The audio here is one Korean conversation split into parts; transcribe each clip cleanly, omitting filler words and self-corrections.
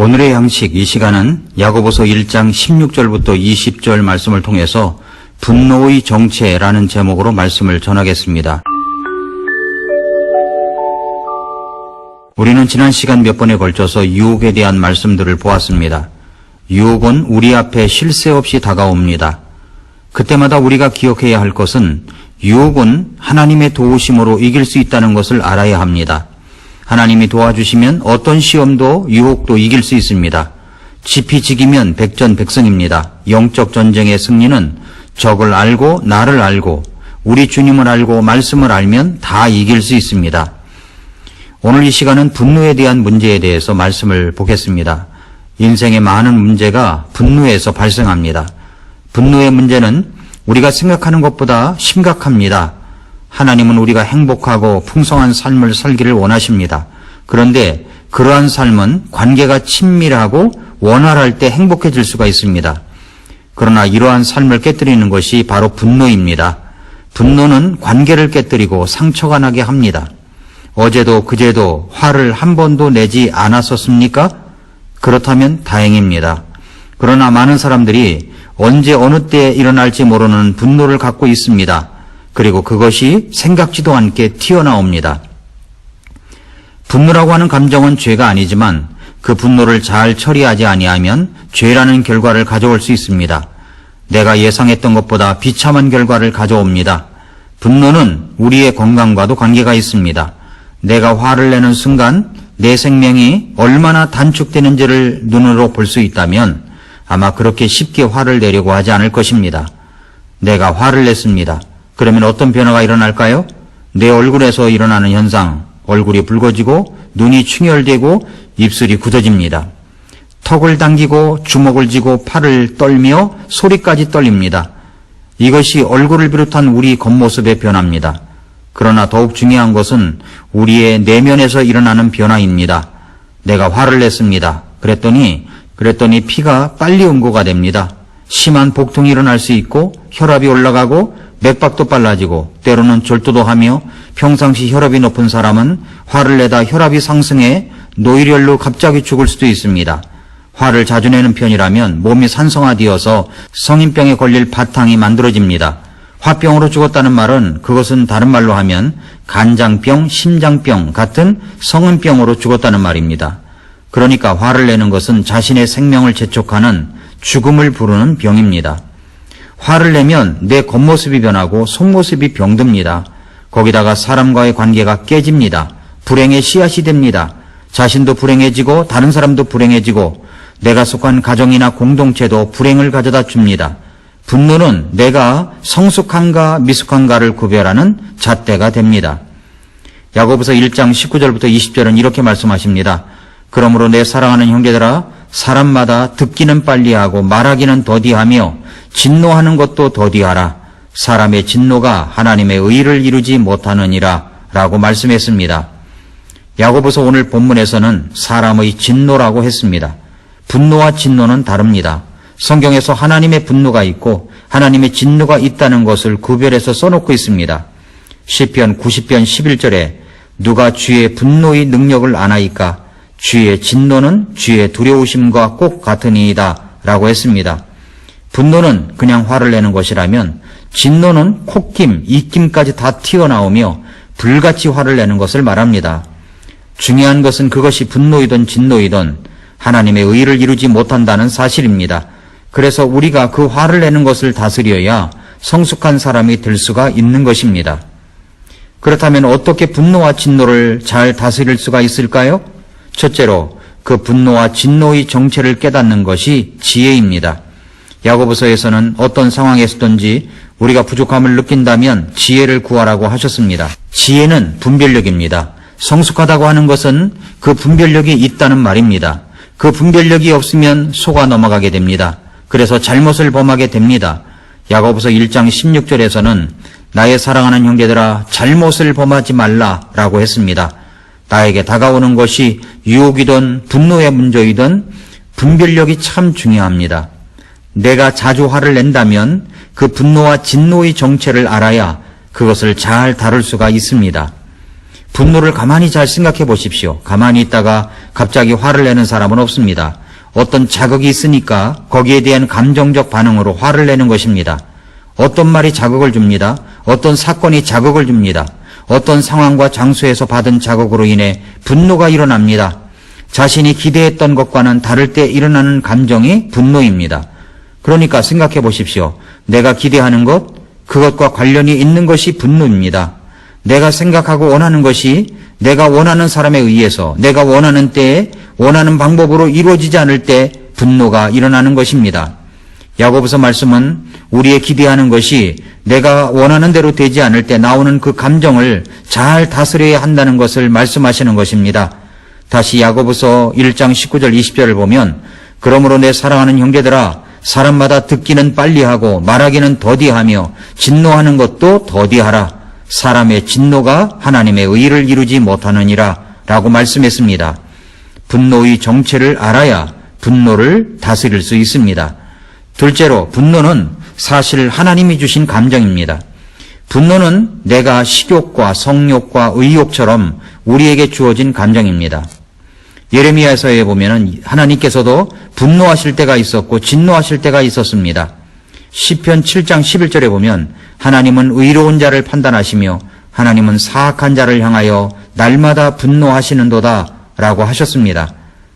오늘의 양식 이 시간은 야고보서 1장 16절부터 20절 말씀을 통해서 분노의 정체라는 제목으로 말씀을 전하겠습니다. 우리는 지난 시간 몇 번에 걸쳐서 유혹에 대한 말씀들을 보았습니다. 유혹은 우리 앞에 쉴 새 없이 다가옵니다. 그때마다 우리가 기억해야 할 것은 유혹은 하나님의 도우심으로 이길 수 있다는 것을 알아야 합니다. 하나님이 도와주시면 어떤 시험도 유혹도 이길 수 있습니다. 지피지기면 백전백승입니다. 영적 전쟁의 승리는 적을 알고 나를 알고 우리 주님을 알고 말씀을 알면 다 이길 수 있습니다. 오늘 이 시간은 분노에 대한 문제에 대해서 말씀을 보겠습니다. 인생의 많은 문제가 분노에서 발생합니다. 분노의 문제는 우리가 생각하는 것보다 심각합니다. 하나님은 우리가 행복하고 풍성한 삶을 살기를 원하십니다. 그런데 그러한 삶은 관계가 친밀하고 원활할 때 행복해질 수가 있습니다. 그러나 이러한 삶을 깨뜨리는 것이 바로 분노입니다. 분노는 관계를 깨뜨리고 상처가 나게 합니다. 어제도 그제도 화를 한 번도 내지 않았었습니까? 그렇다면 다행입니다. 그러나 많은 사람들이 언제 어느 때에 일어날지 모르는 분노를 갖고 있습니다. 그리고 그것이 생각지도 않게 튀어나옵니다. 분노라고 하는 감정은 죄가 아니지만 그 분노를 잘 처리하지 아니하면 죄라는 결과를 가져올 수 있습니다. 내가 예상했던 것보다 비참한 결과를 가져옵니다. 분노는 우리의 건강과도 관계가 있습니다. 내가 화를 내는 순간 내 생명이 얼마나 단축되는지를 눈으로 볼 수 있다면 아마 그렇게 쉽게 화를 내려고 하지 않을 것입니다. 내가 화를 냈습니다. 그러면 어떤 변화가 일어날까요? 내 얼굴에서 일어나는 현상, 얼굴이 붉어지고 눈이 충혈되고 입술이 굳어집니다. 턱을 당기고 주먹을 쥐고 팔을 떨며 소리까지 떨립니다. 이것이 얼굴을 비롯한 우리 겉모습의 변화입니다. 그러나 더욱 중요한 것은 우리의 내면에서 일어나는 변화입니다. 내가 화를 냈습니다. 그랬더니 피가 빨리 응고가 됩니다. 심한 복통이 일어날 수 있고 혈압이 올라가고 맥박도 빨라지고 때로는 절도도 하며 평상시 혈압이 높은 사람은 화를 내다 혈압이 상승해 노이열로 갑자기 죽을 수도 있습니다. 화를 자주 내는 편이라면 몸이 산성화되어서 성인병에 걸릴 바탕이 만들어집니다. 화병으로 죽었다는 말은 그것은 다른 말로 하면 간장병, 심장병 같은 성인병으로 죽었다는 말입니다. 그러니까 화를 내는 것은 자신의 생명을 재촉하는 죽음을 부르는 병입니다. 화를 내면 내 겉모습이 변하고 속모습이 병듭니다. 거기다가 사람과의 관계가 깨집니다. 불행의 씨앗이 됩니다. 자신도 불행해지고 다른 사람도 불행해지고 내가 속한 가정이나 공동체도 불행을 가져다 줍니다. 분노는 내가 성숙한가 미숙한가를 구별하는 잣대가 됩니다. 야고보서 1장 19절부터 20절은 이렇게 말씀하십니다. 그러므로 내 사랑하는 형제들아 사람마다 듣기는 빨리하고 말하기는 더디하며 진노하는 것도 더디하라. 사람의 진노가 하나님의 의를 이루지 못하느니라 라고 말씀했습니다. 야고보서 오늘 본문에서는 사람의 진노라고 했습니다. 분노와 진노는 다릅니다. 성경에서 하나님의 분노가 있고 하나님의 진노가 있다는 것을 구별해서 써놓고 있습니다. 시편 90편 11절에 누가 주의 분노의 능력을 아나이까 주의 진노는 주의 두려우심과 꼭 같으니이다 라고 했습니다. 분노는 그냥 화를 내는 것이라면 진노는 콧김, 입김까지 다 튀어나오며 불같이 화를 내는 것을 말합니다. 중요한 것은 그것이 분노이든 진노이든 하나님의 의를 이루지 못한다는 사실입니다. 그래서 우리가 그 화를 내는 것을 다스려야 성숙한 사람이 될 수가 있는 것입니다. 그렇다면 어떻게 분노와 진노를 잘 다스릴 수가 있을까요? 첫째로 그 분노와 진노의 정체를 깨닫는 것이 지혜입니다. 야고보서에서는 어떤 상황에서든지 우리가 부족함을 느낀다면 지혜를 구하라고 하셨습니다. 지혜는 분별력입니다. 성숙하다고 하는 것은 그 분별력이 있다는 말입니다. 그 분별력이 없으면 속아 넘어가게 됩니다. 그래서 잘못을 범하게 됩니다. 야고보서 1장 16절에서는 나의 사랑하는 형제들아 잘못을 범하지 말라라고 했습니다. 나에게 다가오는 것이 유혹이든 분노의 문제이든 분별력이 참 중요합니다. 내가 자주 화를 낸다면 그 분노와 진노의 정체를 알아야 그것을 잘 다룰 수가 있습니다. 분노를 가만히 잘 생각해 보십시오. 가만히 있다가 갑자기 화를 내는 사람은 없습니다. 어떤 자극이 있으니까 거기에 대한 감정적 반응으로 화를 내는 것입니다. 어떤 말이 자극을 줍니다. 어떤 사건이 자극을 줍니다. 어떤 상황과 장소에서 받은 자극으로 인해 분노가 일어납니다. 자신이 기대했던 것과는 다를 때 일어나는 감정이 분노입니다. 그러니까 생각해 보십시오. 내가 기대하는 것, 그것과 관련이 있는 것이 분노입니다. 내가 생각하고 원하는 것이 내가 원하는 사람에 의해서 내가 원하는 때에 원하는 방법으로 이루어지지 않을 때 분노가 일어나는 것입니다. 야고보서 말씀은 우리의 기대하는 것이 내가 원하는 대로 되지 않을 때 나오는 그 감정을 잘 다스려야 한다는 것을 말씀하시는 것입니다. 다시 야고보서 1장 19절 20절을 보면 그러므로 내 사랑하는 형제들아 사람마다 듣기는 빨리하고 말하기는 더디하며 진노하는 것도 더디하라. 사람의 진노가 하나님의 의를 이루지 못하느니라 라고 말씀했습니다. 분노의 정체를 알아야 분노를 다스릴 수 있습니다. 둘째로 분노는 사실 하나님이 주신 감정입니다. 분노는 내가 식욕과 성욕과 의욕처럼 우리에게 주어진 감정입니다. 예레미야서에 보면은 하나님께서도 분노하실 때가 있었고 진노하실 때가 있었습니다. 시편 7장 11절에 보면 하나님은 의로운 자를 판단하시며 하나님은 사악한 자를 향하여 날마다 분노하시는도다 라고 하셨습니다.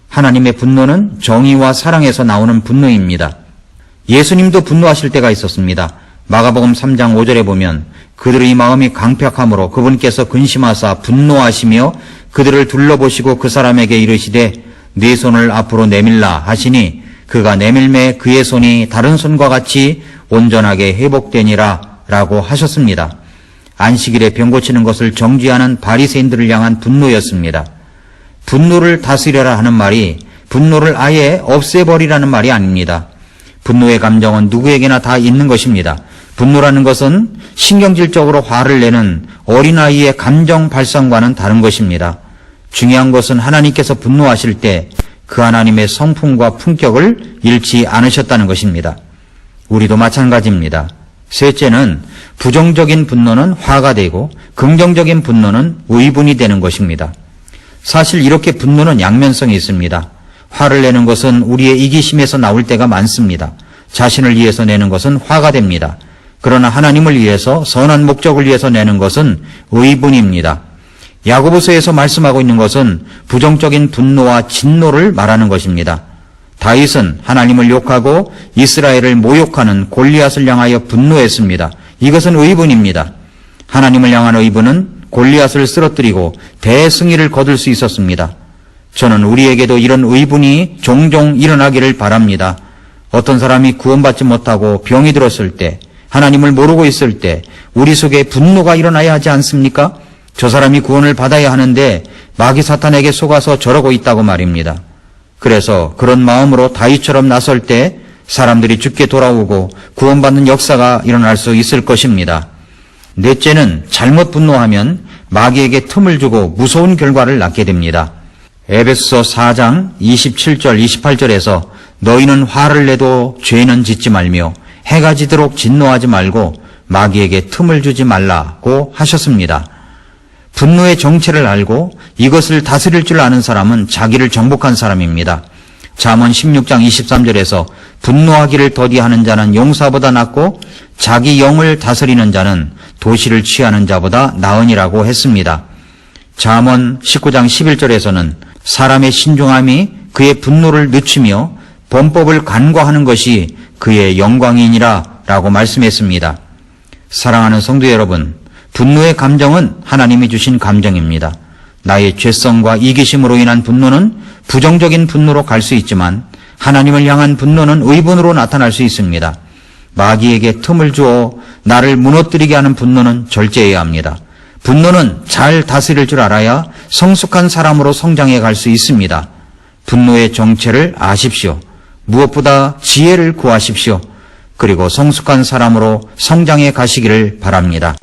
하나님의 분노는 정의와 사랑에서 나오는 분노입니다. 예수님도 분노하실 때가 있었습니다. 마가복음 3장 5절에 보면 그들의 마음이 강팍함으로 그분께서 근심하사 분노하시며 그들을 둘러보시고 그 사람에게 이르시되 네 손을 앞으로 내밀라 하시니 그가 내밀매 그의 손이 다른 손과 같이 온전하게 회복되니라 라고 하셨습니다. 안식일에 병 고치는 것을 정죄하는 바리새인들을 향한 분노였습니다. 분노를 다스려라 하는 말이 분노를 아예 없애버리라는 말이 아닙니다. 분노의 감정은 누구에게나 다 있는 것입니다. 분노라는 것은 신경질적으로 화를 내는 어린아이의 감정 발산과는 다른 것입니다. 중요한 것은 하나님께서 분노하실 때 그 하나님의 성품과 품격을 잃지 않으셨다는 것입니다. 우리도 마찬가지입니다. 셋째는 부정적인 분노는 화가 되고 긍정적인 분노는 의분이 되는 것입니다. 사실 이렇게 분노는 양면성이 있습니다. 화를 내는 것은 우리의 이기심에서 나올 때가 많습니다. 자신을 위해서 내는 것은 화가 됩니다. 그러나 하나님을 위해서 선한 목적을 위해서 내는 것은 의분입니다. 야고보서에서 말씀하고 있는 것은 부정적인 분노와 진노를 말하는 것입니다. 다윗은 하나님을 욕하고 이스라엘을 모욕하는 골리앗을 향하여 분노했습니다. 이것은 의분입니다. 하나님을 향한 의분은 골리앗을 쓰러뜨리고 대승리를 거둘 수 있었습니다. 저는 우리에게도 이런 의분이 종종 일어나기를 바랍니다. 어떤 사람이 구원받지 못하고 병이 들었을 때, 하나님을 모르고 있을 때 우리 속에 분노가 일어나야 하지 않습니까? 저 사람이 구원을 받아야 하는데 마귀 사탄에게 속아서 저러고 있다고 말입니다. 그래서 그런 마음으로 다윗처럼 나설 때 사람들이 죽게 돌아오고 구원받는 역사가 일어날 수 있을 것입니다. 넷째는 잘못 분노하면 마귀에게 틈을 주고 무서운 결과를 낳게 됩니다. 에베소서 4장 27절 28절에서 너희는 화를 내도 죄는 짓지 말며 해가 지도록 진노하지 말고 마귀에게 틈을 주지 말라고 하셨습니다. 분노의 정체를 알고 이것을 다스릴 줄 아는 사람은 자기를 정복한 사람입니다. 잠언 16장 23절에서 분노하기를 더디하는 자는 용사보다 낫고 자기 영을 다스리는 자는 도시를 취하는 자보다 나으니라고 했습니다. 잠언 19장 11절에서는 사람의 신중함이 그의 분노를 늦추며 범법을 간과하는 것이 그의 영광이니라 라고 말씀했습니다. 사랑하는 성도 여러분, 분노의 감정은 하나님이 주신 감정입니다. 나의 죄성과 이기심으로 인한 분노는 부정적인 분노로 갈 수 있지만 하나님을 향한 분노는 의분으로 나타날 수 있습니다. 마귀에게 틈을 주어 나를 무너뜨리게 하는 분노는 절제해야 합니다. 분노는 잘 다스릴 줄 알아야 성숙한 사람으로 성장해 갈 수 있습니다. 분노의 정체를 아십시오. 무엇보다 지혜를 구하십시오. 그리고 성숙한 사람으로 성장해 가시기를 바랍니다.